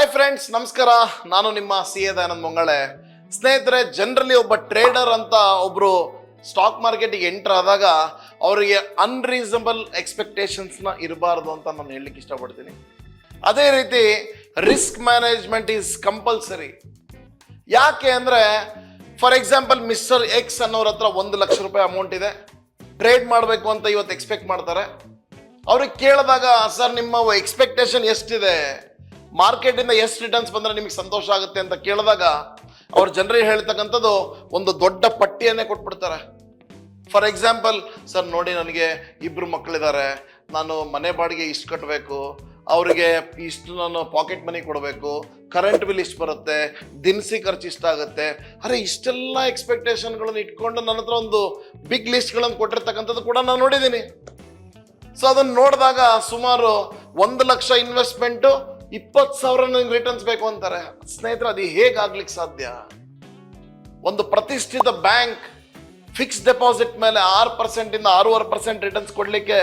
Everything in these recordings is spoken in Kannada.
ಹಾಯ್ ಫ್ರೆಂಡ್ಸ್, ನಮಸ್ಕಾರ. ನಾನು ನಿಮ್ಮ ಸಿ ಎ ದಯಾನಂದ್ ಮೊಂಗಳೆ. ಸ್ನೇಹಿತರೆ, ಜನರಲಿ ಒಬ್ಬ ಟ್ರೇಡರ್ ಅಂತ ಒಬ್ರು ಸ್ಟಾಕ್ ಮಾರ್ಕೆಟಿಗೆ ಎಂಟರ್ ಆದಾಗ ಅವರಿಗೆ ಅನ್ರೀಸನಬಲ್ ಎಕ್ಸ್ಪೆಕ್ಟೇಷನ್ಸ್ನ ಇರಬಾರ್ದು ಅಂತ ನಾನು ಹೇಳಲಿಕ್ಕೆ ಇಷ್ಟಪಡ್ತೀನಿ. ಅದೇ ರೀತಿ ರಿಸ್ಕ್ ಮ್ಯಾನೇಜ್ಮೆಂಟ್ ಈಸ್ ಕಂಪಲ್ಸರಿ. ಯಾಕೆ ಅಂದರೆ, ಫಾರ್ ಎಕ್ಸಾಂಪಲ್ ಮಿಸ್ಟರ್ ಎಕ್ಸ್ ಅನ್ನೋರ ಹತ್ರ 1 ಲಕ್ಷ ರೂಪಾಯಿ ಅಮೌಂಟ್ ಇದೆ, ಟ್ರೇಡ್ ಮಾಡಬೇಕು ಅಂತ ಇವತ್ತು ಎಕ್ಸ್ಪೆಕ್ಟ್ ಮಾಡ್ತಾರೆ. ಅವ್ರಿಗೆ ಕೇಳಿದಾಗ, ಸರ್ ನಿಮ್ಮ ಎಕ್ಸ್ಪೆಕ್ಟೇಷನ್ ಎಷ್ಟಿದೆ, ಮಾರ್ಕೆಟಿಂದ ಎಷ್ಟು ರಿಟರ್ನ್ಸ್ ಬಂದರೆ ನಿಮಗೆ ಸಂತೋಷ ಆಗುತ್ತೆ ಅಂತ ಕೇಳಿದಾಗ ಅವ್ರು ಜನರಿಗೆ ಹೇಳ್ತಕ್ಕಂಥದ್ದು ಒಂದು ದೊಡ್ಡ ಪಟ್ಟಿಯನ್ನೇ ಕೊಟ್ಬಿಡ್ತಾರೆ. ಫಾರ್ ಎಕ್ಸಾಂಪಲ್, ಸರ್ ನೋಡಿ, ನನಗೆ 2 ಮಕ್ಕಳಿದ್ದಾರೆ, ನಾನು ಮನೆ ಬಾಡಿಗೆ ಇಷ್ಟು ಕಟ್ಟಬೇಕು, ಅವರಿಗೆ ಇಷ್ಟು ನಾನು ಪಾಕೆಟ್ ಮನಿ ಕೊಡಬೇಕು, ಕರೆಂಟ್ ಬಿಲ್ ಇಷ್ಟು ಬರುತ್ತೆ, ದಿನಸಿ ಖರ್ಚು ಇಷ್ಟಾಗುತ್ತೆ. ಅರೆ, ಇಷ್ಟೆಲ್ಲ ಎಕ್ಸ್ಪೆಕ್ಟೇಷನ್ಗಳನ್ನು ಇಟ್ಕೊಂಡು ನನ್ನ ಹತ್ರ ಒಂದು ಬಿಗ್ ಲಿಸ್ಟ್ಗಳನ್ನು ಕೊಟ್ಟಿರ್ತಕ್ಕಂಥದ್ದು ಕೂಡ ನಾನು ನೋಡಿದ್ದೀನಿ. ಸೊ ಅದನ್ನು ನೋಡಿದಾಗ ಸುಮಾರು 1 ಲಕ್ಷ ಇನ್ವೆಸ್ಟ್ಮೆಂಟು 20,000 ನನಗೆ ರಿಟರ್ನ್ಸ್ ಬೇಕು ಅಂತಾರೆ. ಸ್ನೇಹಿತರೆ, ಅದು ಹೇಗಾಗ್ಲಿಕ್ಕೆ ಸಾಧ್ಯ? ಒಂದು ಪ್ರತಿಷ್ಠಿತ ಬ್ಯಾಂಕ್ ಫಿಕ್ಸ್ ಡೆಪಾಸಿಟ್ ಮೇಲೆ 6% ಇಂದ 6.5% ರಿಟರ್ನ್ಸ್ ಕೊಡಲಿಕ್ಕೆ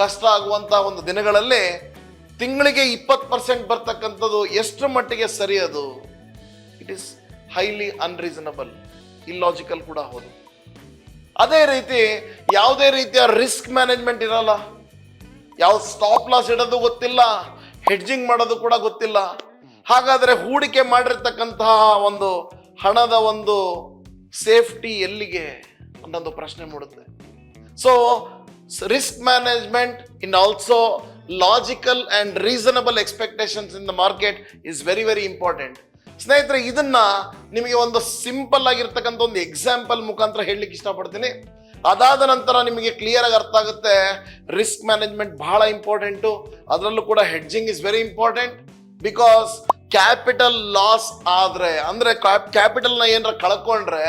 ಕಷ್ಟ ಆಗುವಂಥ ಒಂದು ದಿನಗಳಲ್ಲಿ ತಿಂಗಳಿಗೆ 20% ಬರ್ತಕ್ಕಂಥದ್ದು ಎಷ್ಟು ಮಟ್ಟಿಗೆ ಸರಿ? ಅದು it is highly unreasonable, illogical ಕೂಡ ಹೌದು. ಅದೇ ರೀತಿ ಯಾವುದೇ ರೀತಿಯ ರಿಸ್ಕ್ ಮ್ಯಾನೇಜ್ಮೆಂಟ್ ಇರಲ್ಲ. ಯಾವ ಸ್ಟಾಪ್ ಲಾಸ್ ಇಡೋದು ಗೊತ್ತಿಲ್ಲ, ಹೆಡ್ಜಿಂಗ್ ಮಾಡೋದು ಕೂಡ ಗೊತ್ತಿಲ್ಲ. ಹಾಗಾದರೆ ಹೂಡಿಕೆ ಮಾಡಿರ್ತಕ್ಕಂತಹ ಒಂದು ಹಣದ ಒಂದು ಸೇಫ್ಟಿ ಎಲ್ಲಿಗೆ ಅನ್ನೋದು ಪ್ರಶ್ನೆ ಮೂಡುತ್ತೆ. So risk management in also logical and reasonable expectations in the market is very very important. ಸ್ನೇಹಿತರೆ, ಇದನ್ನ ನಿಮಗೆ ಒಂದು ಸಿಂಪಲ್ ಆಗಿರ್ತಕ್ಕಂಥ ಒಂದು ಎಕ್ಸಾಂಪಲ್ ಮುಖಾಂತರ ಹೇಳಲಿಕ್ಕೆ ಇಷ್ಟಪಡ್ತೀನಿ. ಅದಾದ ನಂತರ ನಿಮಗೆ ಕ್ಲಿಯರ್ ಆಗಿ ಅರ್ಥ ಆಗುತ್ತೆ ರಿಸ್ಕ್ ಮ್ಯಾನೇಜ್ಮೆಂಟ್ ಬಹಳ ಇಂಪಾರ್ಟೆಂಟು. ಅದರಲ್ಲೂ ಕೂಡ hedging is very important. Because capital loss ಆದರೆ, ಅಂದರೆ ಕ್ಯಾಪಿಟಲ್ನ ಏನಾರ ಕಳ್ಕೊಂಡ್ರೆ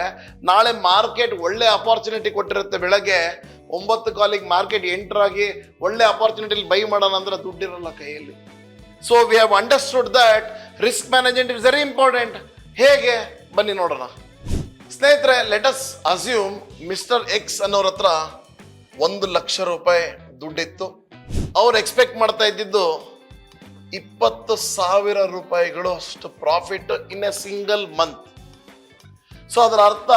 ನಾಳೆ ಮಾರ್ಕೆಟ್ ಒಳ್ಳೆ ಅಪಾರ್ಚುನಿಟಿ ಕೊಟ್ಟಿರುತ್ತೆ. ಬೆಳಗ್ಗೆ 9 ಕಾಲಿಗೆ ಮಾರ್ಕೆಟ್ ಎಂಟರ್ ಆಗಿ ಒಳ್ಳೆ ಅಪಾರ್ಚುನಿಟಿಲಿ ಬೈ ಮಾಡೋಣ ಅಂದ್ರೆ ದುಡ್ಡಿರಲ್ಲ ಕೈಯಲ್ಲಿ. So we have understood that risk management is very important. ಹೇಗೆ? ಬನ್ನಿ ನೋಡೋಣ. ಸ್ನೇಹಿತರೆ, let us assume mister X ಅನ್ನೋರ ಹತ್ರ 1 ಲಕ್ಷ ರೂಪಾಯಿ ದುಡ್ಡಿತ್ತು. ಅವ್ರು ಎಕ್ಸ್ಪೆಕ್ಟ್ ಮಾಡ್ತಾ ಇದ್ದಿದ್ದು 20,000 ರೂಪಾಯಿಗಳು ಅಷ್ಟು profit in a single month. So ಅದರ ಅರ್ಥ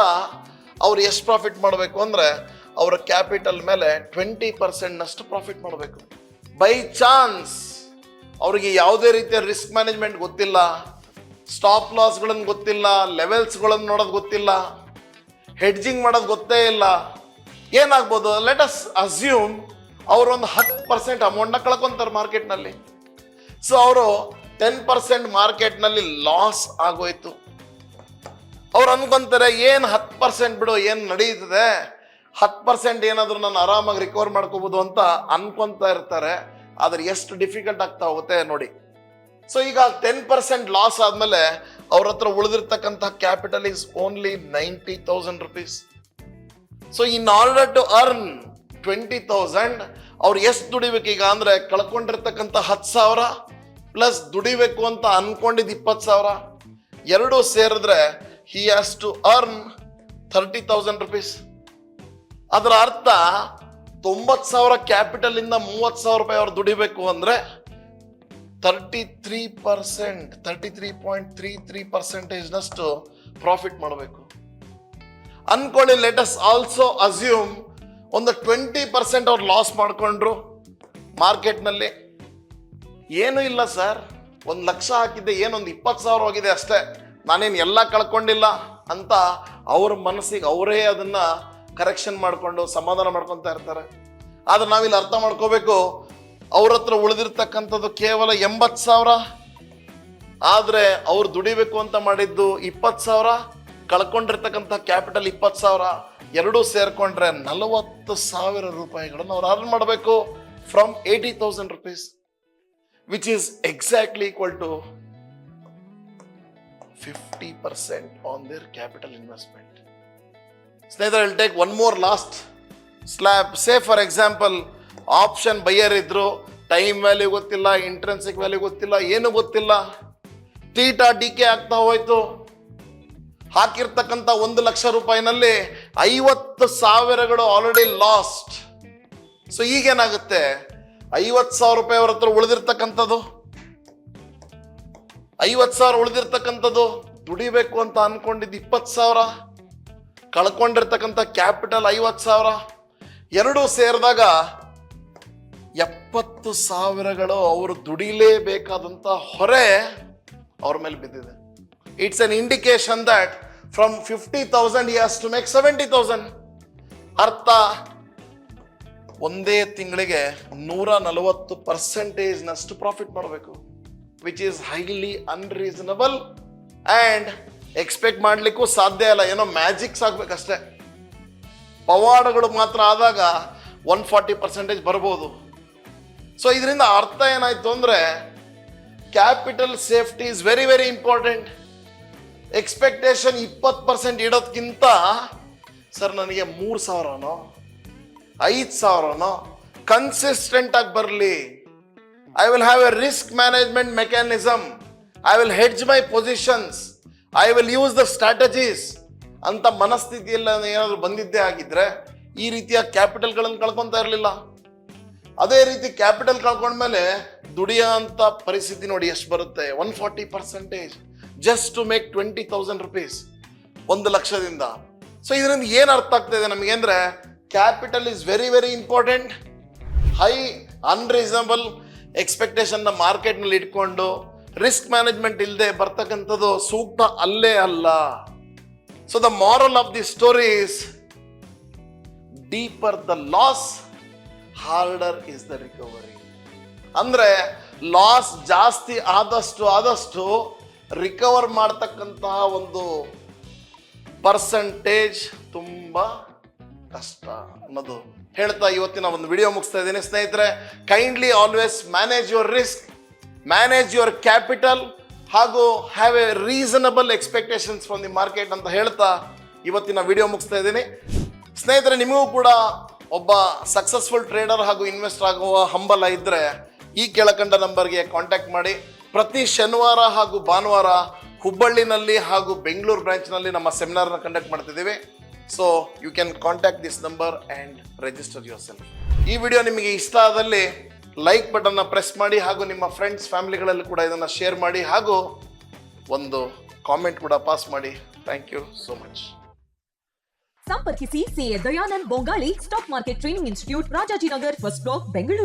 ಅವ್ರು ಎಷ್ಟು ಪ್ರಾಫಿಟ್ ಮಾಡಬೇಕು ಅಂದರೆ, ಅವರ ಕ್ಯಾಪಿಟಲ್ ಮೇಲೆ 20% ಪ್ರಾಫಿಟ್ ಮಾಡಬೇಕು. ಬೈ ಚಾನ್ಸ್ ಅವರಿಗೆ ಯಾವುದೇ ರೀತಿಯ ರಿಸ್ಕ್ ಮ್ಯಾನೇಜ್ಮೆಂಟ್ ಗೊತ್ತಿಲ್ಲ, ಸ್ಟಾಪ್ ಲಾಸ್ಗಳನ್ನು ಗೊತ್ತಿಲ್ಲ, ಲೆವೆಲ್ಸ್ಗಳನ್ನು ನೋಡೋದು ಗೊತ್ತಿಲ್ಲ, ಹೆಡ್ಜಿಂಗ್ ಮಾಡೋದು ಗೊತ್ತೇ ಇಲ್ಲ. ಏನಾಗ್ಬೋದು? ಲೆಟ್ ಅಸ್ ಅಸ್ಯೂಮ್ ಅವರು ಒಂದು 10% ಅಮೌಂಟ್ನ ಕಳ್ಕೊಂತಾರೆ ಮಾರ್ಕೆಟ್ನಲ್ಲಿ. ಸೊ ಅವರು 10% ಮಾರ್ಕೆಟ್ನಲ್ಲಿ ಲಾಸ್ ಆಗೋಯ್ತು. ಅವ್ರು ಅನ್ಕೊಂತಾರೆ, ಏನು 10% ಬಿಡು, ಏನು ನಡೀತದೆ, 10% ಏನಾದರೂ ನಾನು ಆರಾಮಾಗಿ ರಿಕವರ್ ಮಾಡ್ಕೋಬೋದು ಅಂತ ಅನ್ಕೊಂತಾ ಇರ್ತಾರೆ. ಆದರೆ ಎಷ್ಟು ಡಿಫಿಕಲ್ಟ್ ಆಗ್ತಾ ಹೋಗುತ್ತೆ ನೋಡಿ. ಸೊ ಈಗ 10% ಲಾಸ್ ಆದಮೇಲೆ ಅವ್ರ ಹತ್ರ ಉಳಿದಿರ್ತಕ್ಕಂಥ capital is only 90,000 rupees. So in order to earn 20,000 ಅವ್ರು ಎಷ್ಟು ದುಡಿಬೇಕು ಈಗ ಅಂದರೆ, ಕಳ್ಕೊಂಡಿರ್ತಕ್ಕಂಥ 10,000 ಪ್ಲಸ್ ದುಡಿಬೇಕು ಅಂತ ಅನ್ಕೊಂಡಿದ್ದು 20,000 ಎರಡೂ ಸೇರಿದ್ರೆ he has to earn 30,000 rupees. ಅದರ ಅರ್ಥ 90,000 ಕ್ಯಾಪಿಟಲ್ ಇಂದ 30,000 ರೂಪಾಯಿ ಅವ್ರು ದುಡಿಬೇಕು ಅಂದರೆ 33.33% ಪ್ರಾಫಿಟ್ ಮಾಡಬೇಕು ಅನ್ಕೊಳ್ಳಿ. ಲೆಟ್ ಅಸ್ ಆಲ್ಸೋ ಅಸ್ಯೂಮ್ ಒಂದು 20% ಅವ್ರು ಲಾಸ್ ಮಾಡಿಕೊಂಡ್ರು ಮಾರ್ಕೆಟ್ನಲ್ಲಿ. ಏನೂ ಇಲ್ಲ ಸರ್, 1 ಲಕ್ಷ ಹಾಕಿದ್ದೆ, ಏನೊಂದು 20,000 ಹೋಗಿದೆ ಅಷ್ಟೇ, ನಾನೇನು ಎಲ್ಲ ಕಳ್ಕೊಂಡಿಲ್ಲ ಅಂತ ಅವ್ರ ಮನಸ್ಸಿಗೆ ಅವರೇ ಅದನ್ನ ಕರೆಕ್ಷನ್ ಮಾಡಿಕೊಂಡು ಸಮಾಧಾನ ಮಾಡ್ಕೊತಾ ಇರ್ತಾರೆ. ಆದ್ರೆ ನಾವಿಲ್ಲಿ ಅರ್ಥ ಮಾಡ್ಕೋಬೇಕು, ಅವ್ರ ಹತ್ರ ಉಳಿದಿರ್ತಕ್ಕಂಥದ್ದು ಕೇವಲ 80,000. ಆದರೆ ಅವ್ರು ದುಡಿಬೇಕು ಅಂತ ಮಾಡಿದ್ದು 20,000, ಕಳ್ಕೊಂಡಿರ್ತಕ್ಕಂಥ ಕ್ಯಾಪಿಟಲ್ 20,000 ಎರಡೂ ಸೇರ್ಕೊಂಡ್ರೆ 40,000 ರೂಪಾಯಿಗಳನ್ನು ಅವ್ರು ಅರ್ನ್ ಮಾಡಬೇಕು from 80,000 rupees, which is exactly equal to 50% on their capital investment. ಸ್ನೇಹಿತರೆ, will take one more lost slab. Say for example option buyer ಇದ್ರು, ಟೈಮ್ ವ್ಯಾಲ್ಯೂ ಗೊತ್ತಿಲ್ಲ, ಇಂಟ್ರೆನ್ಸಿಕ್ ವ್ಯಾಲ್ಯೂ ಗೊತ್ತಿಲ್ಲ, ಏನು ಗೊತ್ತಿಲ್ಲ, ತೀಟಾ ಡಿಕೆ ಆಗ್ತಾ ಹೋಯ್ತು. ಹಾಕಿರ್ತಕ್ಕಂಥ 1 ಲಕ್ಷ ರೂಪಾಯಿನಲ್ಲಿ 50,000 ಆಲ್ರೆಡಿ ಲಾಸ್ಟ್. ಸೊ ಈಗೇನಾಗುತ್ತೆ? 50,000 ರೂಪಾಯಿ ಅವ್ರ ಹತ್ರ ಉಳಿದಿರ್ತಕ್ಕಂಥದ್ದು 50,000 ಉಳಿದಿರ್ತಕ್ಕಂಥದ್ದು, ದುಡಿಬೇಕು ಅಂತ ಅನ್ಕೊಂಡಿದ್ದು 20,000, ಕಳ್ಕೊಂಡಿರ್ತಕ್ಕಂಥ ಕ್ಯಾಪಿಟಲ್ 50,000, ಎರಡೂ ಸೇರಿದಾಗ 70,000 ಅವರು ದುಡಿಲೇಬೇಕಾದಂಥ ಹೊರೆ ಅವ್ರ ಮೇಲೆ ಬಿದ್ದಿದೆ. It's an indication that from 50,000 he has to make 70,000. ಅರ್ಥ, ಒಂದೇ ತಿಂಗಳಿಗೆ 140% ಪ್ರಾಫಿಟ್ ಮಾಡಬೇಕು, which is highly unreasonable and expect ಮಾಡಲಿಕ್ಕೂ ಸಾಧ್ಯ ಇಲ್ಲ. ಏನೋ ಮ್ಯಾಜಿಕ್ಸ್ ಆಗ್ಬೇಕಷ್ಟೇ. ಪವಾಡಗಳು ಮಾತ್ರ ಆದಾಗ 140% ಬರ್ಬೋದು. ಸೊ ಇದರಿಂದ ಅರ್ಥ ಏನಾಯ್ತು ಅಂದರೆ, capital safety is very very important. Expectation 20% ಇಡೋದ್ಕಿಂತ, ಸರ್ ನನಗೆ 3,000ನೋ 5,000ನೋ ಕನ್ಸಿಸ್ಟೆಂಟ್ ಆಗಿ ಬರಲಿ, I will have a risk management mechanism, I will hedge my positions, I will use the strategies ಅಂತ ಮನಸ್ಥಿತಿಯಲ್ಲಿ ಏನಾದರೂ ಬಂದಿದ್ದೇ ಆಗಿದ್ರೆ ಈ ರೀತಿಯ ಕ್ಯಾಪಿಟಲ್ಗಳನ್ನು ಕಳ್ಕೊತಾ ಇರಲಿಲ್ಲ. ಅದೇ ರೀತಿ ಕ್ಯಾಪಿಟಲ್ ಕಳ್ಕೊಂಡ್ಮೇಲೆ ದುಡಿಯೋ ಅಂತ ಪರಿಸ್ಥಿತಿ ನೋಡಿ ಎಷ್ಟು ಬರುತ್ತೆ. 140% ಜಸ್ಟ್ ಟು ಮೇಕ್ 20,000 rupees, 1,00,000ದಿಂದ. ಸೊ ಇದರಿಂದ ಏನು ಅರ್ಥ ಆಗ್ತಾ ಇದೆ ನಮಗೆ ಅಂದರೆ, capital is very very important. High unreasonable ಎಕ್ಸ್ಪೆಕ್ಟೇಷನ್ನ ಮಾರ್ಕೆಟ್ನಲ್ಲಿ ಇಟ್ಕೊಂಡು ರಿಸ್ಕ್ ಮ್ಯಾನೇಜ್ಮೆಂಟ್ ಇಲ್ಲದೆ ಬರ್ತಕ್ಕಂಥದ್ದು ಸೂಕ್ತ ಅಲ್ಲೇ ಅಲ್ಲ. So the moral of the story is, deeper the loss, harder is the recovery. ಅಂದ್ರೆ ಲಾಸ್ ಜಾಸ್ತಿ ಆದಷ್ಟು ರಿಕವರ್ ಮಾಡ್ತಕ್ಕಂತಹ ಒಂದು ಪರ್ಸೆಂಟೇಜ್ ತುಂಬಾ ಕಷ್ಟ ಅನ್ನೋದು ಹೇಳ್ತಾ ಇವತ್ತಿನ ಒಂದು ವಿಡಿಯೋ ಮುಗಿಸ್ತಾ ಇದ್ದೀನಿ. ಸ್ನೇಹಿತರೆ, kindly always manage your risk, manage your capital ಹಾಗೂ have a reasonable expectations from the market ಅಂತ ಹೇಳ್ತಾ ಇವತ್ತಿನ ವಿಡಿಯೋ ಮುಗಿಸ್ತಾ ಇದ್ದೀನಿ. ಸ್ನೇಹಿತರೆ, ನಿಮಗೂ ಕೂಡ ಒಬ್ಬ ಸಕ್ಸಸ್ಫುಲ್ ಟ್ರೇಡರ್ ಹಾಗೂ ಇನ್ವೆಸ್ಟರ್ ಆಗುವ ಹಂಬಲ ಇದ್ದರೆ ಈ ಕೆಳಕಂಡ ನಂಬರ್ಗೆ ಕಾಂಟ್ಯಾಕ್ಟ್ ಮಾಡಿ. ಪ್ರತಿ ಶನಿವಾರ ಹಾಗೂ ಭಾನುವಾರ ಹುಬ್ಬಳ್ಳಿನಲ್ಲಿ ಹಾಗೂ ಬೆಂಗಳೂರು ಬ್ರಾಂಚ್ನಲ್ಲಿ ನಮ್ಮ ಸೆಮಿನಾರ್ನ ಕಂಡಕ್ಟ್ ಮಾಡ್ತಿದ್ದೀವಿ. So you can contact this number and register yourself. ಈ ವಿಡಿಯೋ ನಿಮಗೆ ಇಷ್ಟ ಆದಲ್ಲಿ ಲೈಕ್ ಬಟನ್ನ ಪ್ರೆಸ್ ಮಾಡಿ ಹಾಗೂ ನಿಮ್ಮ ಫ್ರೆಂಡ್ಸ್ ಫ್ಯಾಮಿಲಿಗಳಲ್ಲಿ ಕೂಡ ಇದನ್ನು ಶೇರ್ ಮಾಡಿ ಹಾಗೂ ಒಂದು ಕಾಮೆಂಟ್ ಕೂಡ ಪಾಸ್ ಮಾಡಿ. Thank you so much. ಸಂಪರ್ಕಿಸಿ CA Dayanand Bongali, stock market training institute, Rajajinagar, first block, Bengaluru.